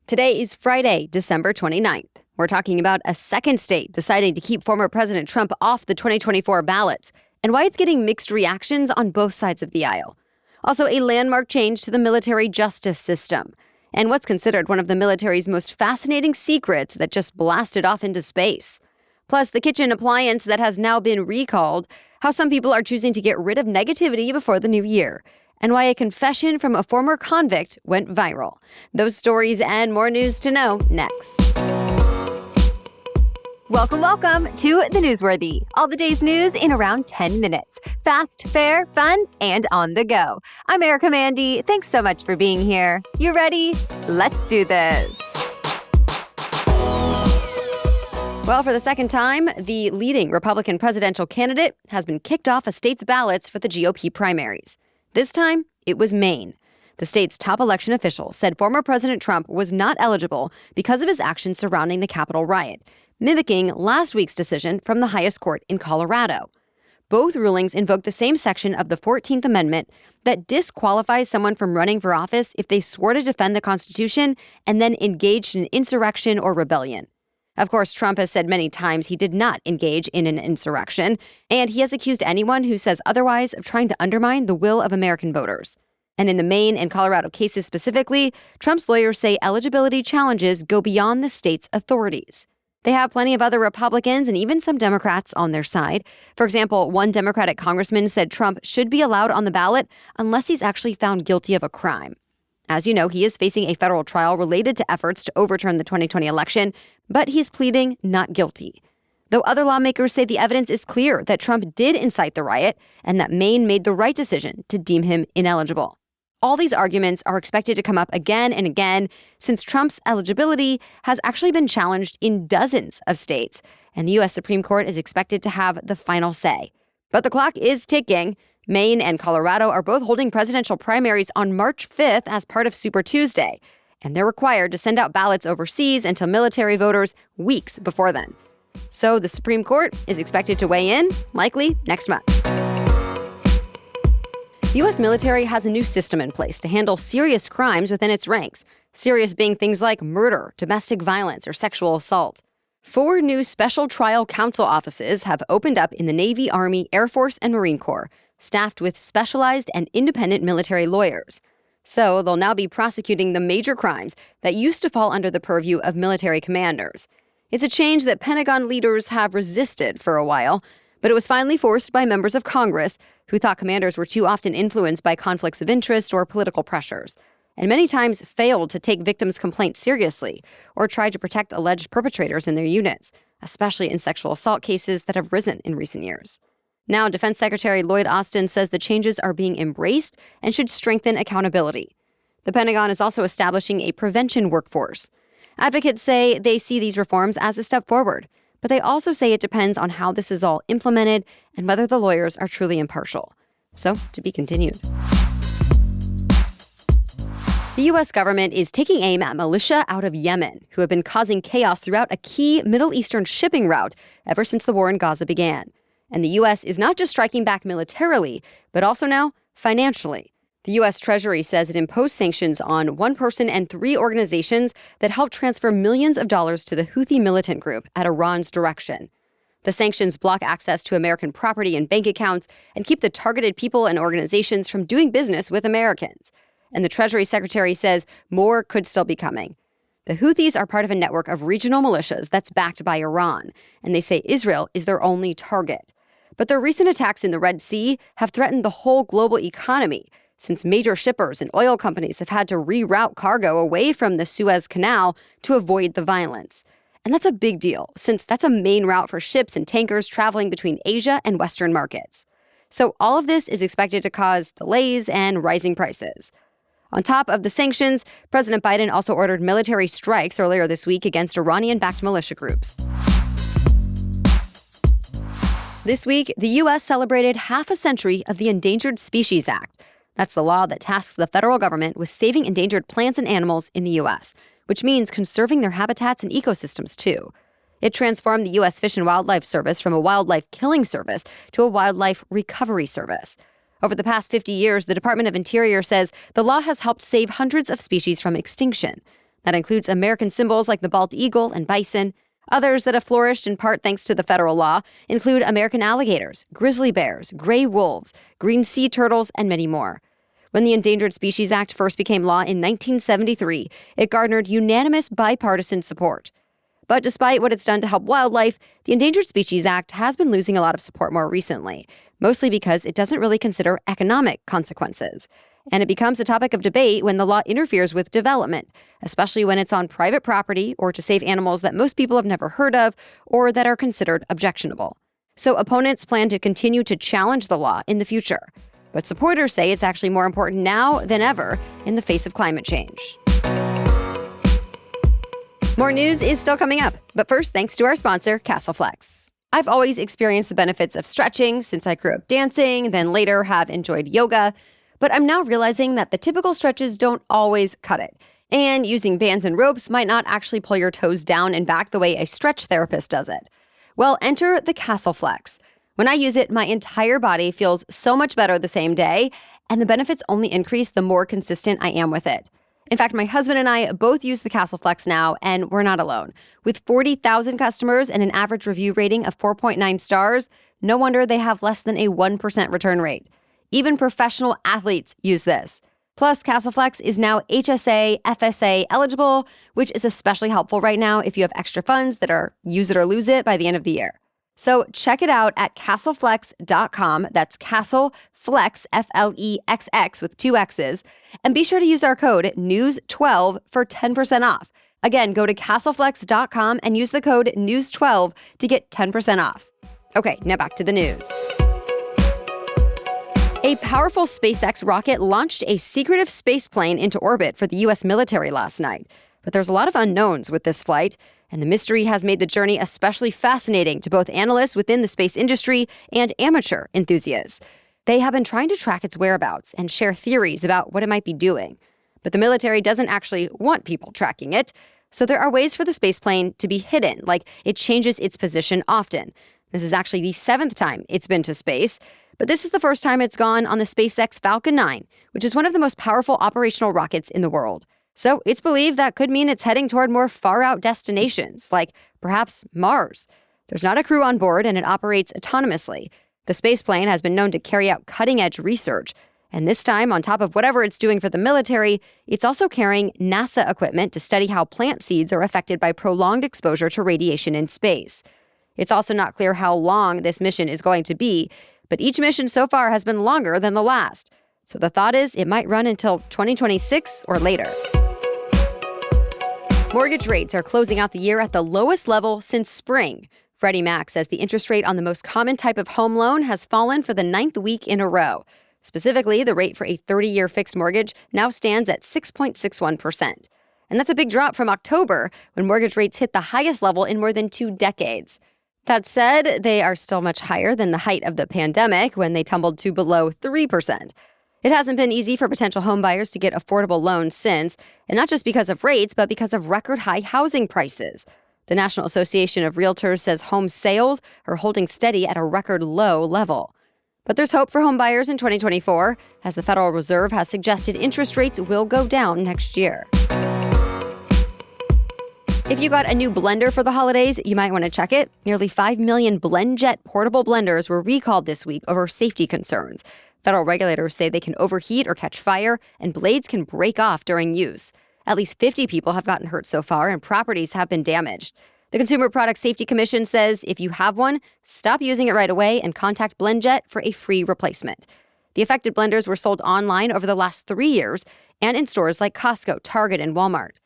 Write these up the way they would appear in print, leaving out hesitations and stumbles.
Today is Friday, December 29th. We're talking about a second state deciding to keep former President Trump off the 2024 ballots and why it's getting mixed reactions on both sides of the aisle. Also, a landmark change to the military justice system and what's considered one of the military's most fascinating secrets that just blasted off into space. Plus, the kitchen appliance that has now been recalled, how some people are choosing to get rid of negativity before the new year, and why a confession from a former convict went viral. Those stories and more news to know next. Welcome to The Newsworthy. All the day's news in around 10 minutes. Fast, fair, fun, and on the go. I'm Erica Mandy. Thanks so much for being here. You ready? Let's do this. Well, for the second time, the leading Republican presidential candidate has been kicked off a state's ballots for the GOP primaries. This time, it was Maine. The state's top election official said former President Trump was not eligible because of his actions surrounding the Capitol riot, mimicking last week's decision from the highest court in Colorado. Both rulings invoke the same section of the 14th Amendment that disqualifies someone from running for office if they swore to defend the Constitution and then engaged in insurrection or rebellion. Of course, Trump has said many times he did not engage in an insurrection, and he has accused anyone who says otherwise of trying to undermine the will of American voters. And in the Maine and Colorado cases specifically, Trump's lawyers say eligibility challenges go beyond the state's authorities. They have plenty of other Republicans and even some Democrats on their side. For example, one Democratic congressman said Trump should be allowed on the ballot unless he's actually found guilty of a crime. As you know, he is facing a federal trial related to efforts to overturn the 2020 election, but he's pleading not guilty. Though other lawmakers say the evidence is clear that Trump did incite the riot and that Maine made the right decision to deem him ineligible. All these arguments are expected to come up again and again since Trump's eligibility has actually been challenged in dozens of states, and the U.S. Supreme Court is expected to have the final say. But the clock is ticking. Maine and Colorado are both holding presidential primaries on March 5th as part of Super Tuesday, and they're required to send out ballots overseas and to military voters weeks before then. So the Supreme Court is expected to weigh in, likely next month. The U.S. military has a new system in place to handle serious crimes within its ranks, serious being things like murder, domestic violence, or sexual assault. 4 new special trial counsel offices have opened up in the Navy, Army, Air Force, and Marine Corps, staffed with specialized and independent military lawyers. So they'll now be prosecuting the major crimes that used to fall under the purview of military commanders. It's a change that Pentagon leaders have resisted for a while, but it was finally forced by members of Congress who thought commanders were too often influenced by conflicts of interest or political pressures, and many times failed to take victims' complaints seriously or tried to protect alleged perpetrators in their units, especially in sexual assault cases that have risen in recent years. Now, Defense Secretary Lloyd Austin says the changes are being embraced and should strengthen accountability. The Pentagon is also establishing a prevention workforce. Advocates say they see these reforms as a step forward, but they also say it depends on how this is all implemented and whether the lawyers are truly impartial. So, to be continued. The U.S. government is taking aim at militia out of Yemen, who have been causing chaos throughout a key Middle Eastern shipping route ever since the war in Gaza began. And the U.S. is not just striking back militarily, but also now financially. The U.S. Treasury says it imposed sanctions on 1 person and 3 organizations that helped transfer millions of dollars to the Houthi militant group at Iran's direction. The sanctions block access to American property and bank accounts and keep the targeted people and organizations from doing business with Americans. And the Treasury Secretary says more could still be coming. The Houthis are part of a network of regional militias that's backed by Iran, and they say Israel is their only target. But their recent attacks in the Red Sea have threatened the whole global economy, since major shippers and oil companies have had to reroute cargo away from the Suez Canal to avoid the violence. And that's a big deal, since that's a main route for ships and tankers traveling between Asia and Western markets. So all of this is expected to cause delays and rising prices. On top of the sanctions, President Biden also ordered military strikes earlier this week against Iranian-backed militia groups. This week, the U.S. celebrated half a century of the Endangered Species Act. That's the law that tasks the federal government with saving endangered plants and animals in the U.S., which means conserving their habitats and ecosystems, too. It transformed the U.S. Fish and Wildlife Service from a wildlife killing service to a wildlife recovery service. Over the past 50 years, the Department of Interior says the law has helped save hundreds of species from extinction. That includes American symbols like the bald eagle and bison. Others that have flourished in part thanks to the federal law include American alligators, grizzly bears, gray wolves, green sea turtles, and many more. When the Endangered Species Act first became law in 1973, it garnered unanimous bipartisan support. But despite what it's done to help wildlife, the Endangered Species Act has been losing a lot of support more recently, mostly because it doesn't really consider economic consequences. And it becomes a topic of debate when the law interferes with development, especially when it's on private property or to save animals that most people have never heard of or that are considered objectionable. So opponents plan to continue to challenge the law in the future. But supporters say it's actually more important now than ever in the face of climate change. More news is still coming up, but first, thanks to our sponsor, CastleFlex. I've always experienced the benefits of stretching since I grew up dancing, then later have enjoyed yoga. But I'm now realizing that the typical stretches don't always cut it. And using bands and ropes might not actually pull your toes down and back the way a stretch therapist does it. Well, enter the CastleFlex. When I use it, my entire body feels so much better the same day, and the benefits only increase the more consistent I am with it. In fact, my husband and I both use the CastleFlex now, and we're not alone. With 40,000 customers and an average review rating of 4.9 stars, no wonder they have less than a 1% return rate. Even professional athletes use this. Plus, CastleFlex is now HSA, FSA eligible, which is especially helpful right now if you have extra funds that are use it or lose it by the end of the year. So check it out at castleflex.com. That's CastleFlex, F-L-E-X-X with 2 X's. And be sure to use our code NEWS12 for 10% off. Again, go to castleflex.com and use the code NEWS12 to get 10% off. Okay, now back to the news. A powerful SpaceX rocket launched a secretive space plane into orbit for the U.S. military last night. But there's a lot of unknowns with this flight, and the mystery has made the journey especially fascinating to both analysts within the space industry and amateur enthusiasts. They have been trying to track its whereabouts and share theories about what it might be doing. But the military doesn't actually want people tracking it, so there are ways for the space plane to be hidden, like it changes its position often. This is actually the 7th time it's been to space, but this is the first time it's gone on the SpaceX Falcon 9, which is one of the most powerful operational rockets in the world. So it's believed that could mean it's heading toward more far-out destinations, like perhaps Mars. There's not a crew on board, and it operates autonomously. The space plane has been known to carry out cutting-edge research, and this time, on top of whatever it's doing for the military, it's also carrying NASA equipment to study how plant seeds are affected by prolonged exposure to radiation in space. It's also not clear how long this mission is going to be, but each mission so far has been longer than the last. So the thought is it might run until 2026 or later. Mortgage rates are closing out the year at the lowest level since spring. Freddie Mac says the interest rate on the most common type of home loan has fallen for the 9th week in a row. Specifically, the rate for a 30-year fixed mortgage now stands at 6.61%. And that's a big drop from October, when mortgage rates hit the highest level in more than 2 decades. That said, they are still much higher than the height of the pandemic, when they tumbled to below 3%. It hasn't been easy for potential homebuyers to get affordable loans since, and not just because of rates, but because of record-high housing prices. The National Association of Realtors says home sales are holding steady at a record low level. But there's hope for homebuyers in 2024, as the Federal Reserve has suggested interest rates will go down next year. If you got a new blender for the holidays, you might want to check it. Nearly 5 million BlendJet portable blenders were recalled this week over safety concerns. Federal regulators say they can overheat or catch fire, and blades can break off during use. At least 50 people have gotten hurt so far, and properties have been damaged. The Consumer Product Safety Commission says if you have one, stop using it right away and contact BlendJet for a free replacement. The affected blenders were sold online over the last 3 years and in stores like Costco, Target, and Walmart.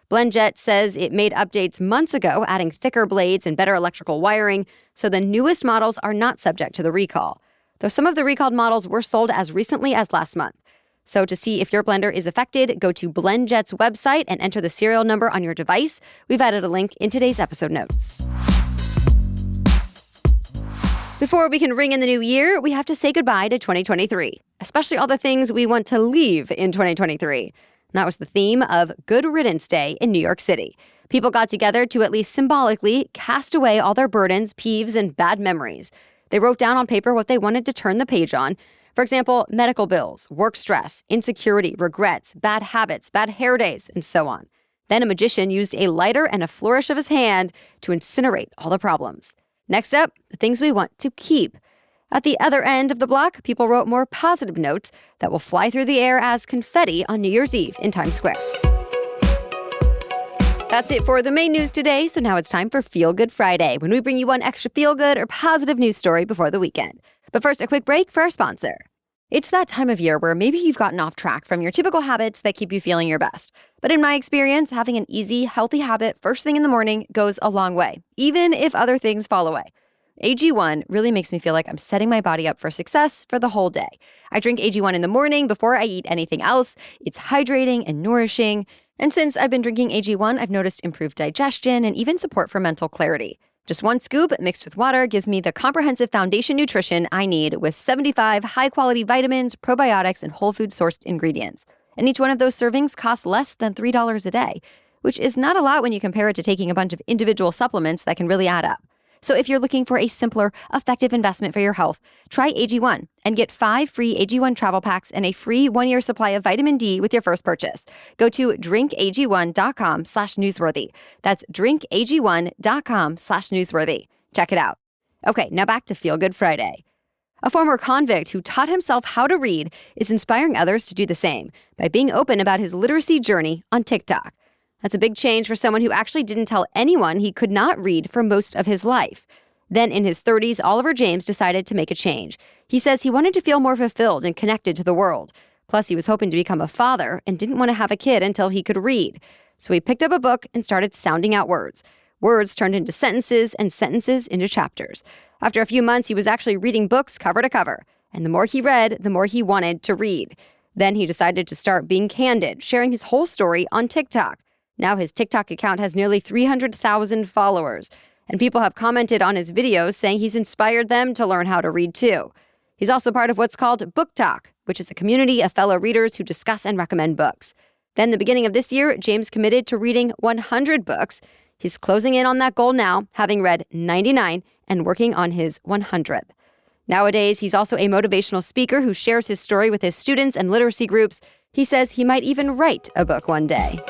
BlendJet says it made updates months ago, adding thicker blades and better electrical wiring, so the newest models are not subject to the recall, though some of the recalled models were sold as recently as last month. So to see if your blender is affected, go to BlendJet's website and enter the serial number on your device. We've added a link in today's episode notes. Before we can ring in the new year, we have to say goodbye to 2023, especially all the things we want to leave in 2023. And that was the theme of Good Riddance Day in New York City. People got together to at least symbolically cast away all their burdens, peeves, and bad memories. They wrote down on paper what they wanted to turn the page on. For example, medical bills, work stress, insecurity, regrets, bad habits, bad hair days, and so on. Then a magician used a lighter and a flourish of his hand to incinerate all the problems. Next up, the things we want to keep. At the other end of the block, people wrote more positive notes that will fly through the air as confetti on New Year's Eve in Times Square. That's it for the main news today, so now it's time for Feel Good Friday, when we bring you one extra feel-good or positive news story before the weekend. But first, a quick break for our sponsor. It's that time of year where maybe you've gotten off track from your typical habits that keep you feeling your best. But in my experience, having an easy, healthy habit first thing in the morning goes a long way, even if other things fall away. AG1 really makes me feel like I'm setting my body up for success for the whole day. I drink AG1 in the morning before I eat anything else. It's hydrating and nourishing. And since I've been drinking AG1, I've noticed improved digestion and even support for mental clarity. Just one scoop mixed with water gives me the comprehensive foundation nutrition I need with 75 high-quality vitamins, probiotics, and whole food-sourced ingredients. And each one of those servings costs less than $3 a day, which is not a lot when you compare it to taking a bunch of individual supplements that can really add up. So if you're looking for a simpler, effective investment for your health, try AG1 and get 5 free AG1 travel packs and a free 1-year supply of vitamin D with your first purchase. Go to drinkag1.com/newsworthy. That's drinkag1.com/newsworthy. Check it out. Okay, now back to Feel Good Friday. A former convict who taught himself how to read is inspiring others to do the same by being open about his literacy journey on TikTok. That's a big change for someone who actually didn't tell anyone he could not read for most of his life. Then in his 30s, Oliver James decided to make a change. He says he wanted to feel more fulfilled and connected to the world. Plus, he was hoping to become a father and didn't want to have a kid until he could read. So he picked up a book and started sounding out words. Words turned into sentences and sentences into chapters. After a few months, he was actually reading books cover to cover. And the more he read, the more he wanted to read. Then he decided to start being candid, sharing his whole story on TikTok. Now his TikTok account has nearly 300,000 followers, and people have commented on his videos saying he's inspired them to learn how to read too. He's also part of what's called Book Talk, which is a community of fellow readers who discuss and recommend books. Then the beginning of this year, James committed to reading 100 books. He's closing in on that goal now, having read 99 and working on his 100th. Nowadays, he's also a motivational speaker who shares his story with his students and literacy groups. He says he might even write a book one day.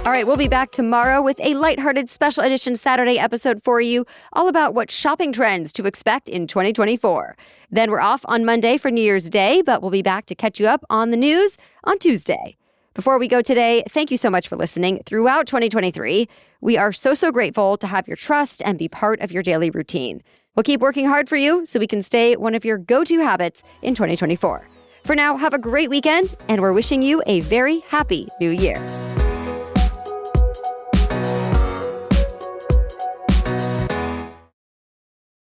All right, we'll be back tomorrow with a lighthearted special edition Saturday episode for you, all about what shopping trends to expect in 2024. Then we're off on Monday for New Year's Day, but we'll be back to catch you up on the news on Tuesday. Before we go today, thank you so much for listening throughout 2023. We are so grateful to have your trust and be part of your daily routine. We'll keep working hard for you so we can stay one of your go-to habits in 2024. For now, have a great weekend, and we're wishing you a very happy new year.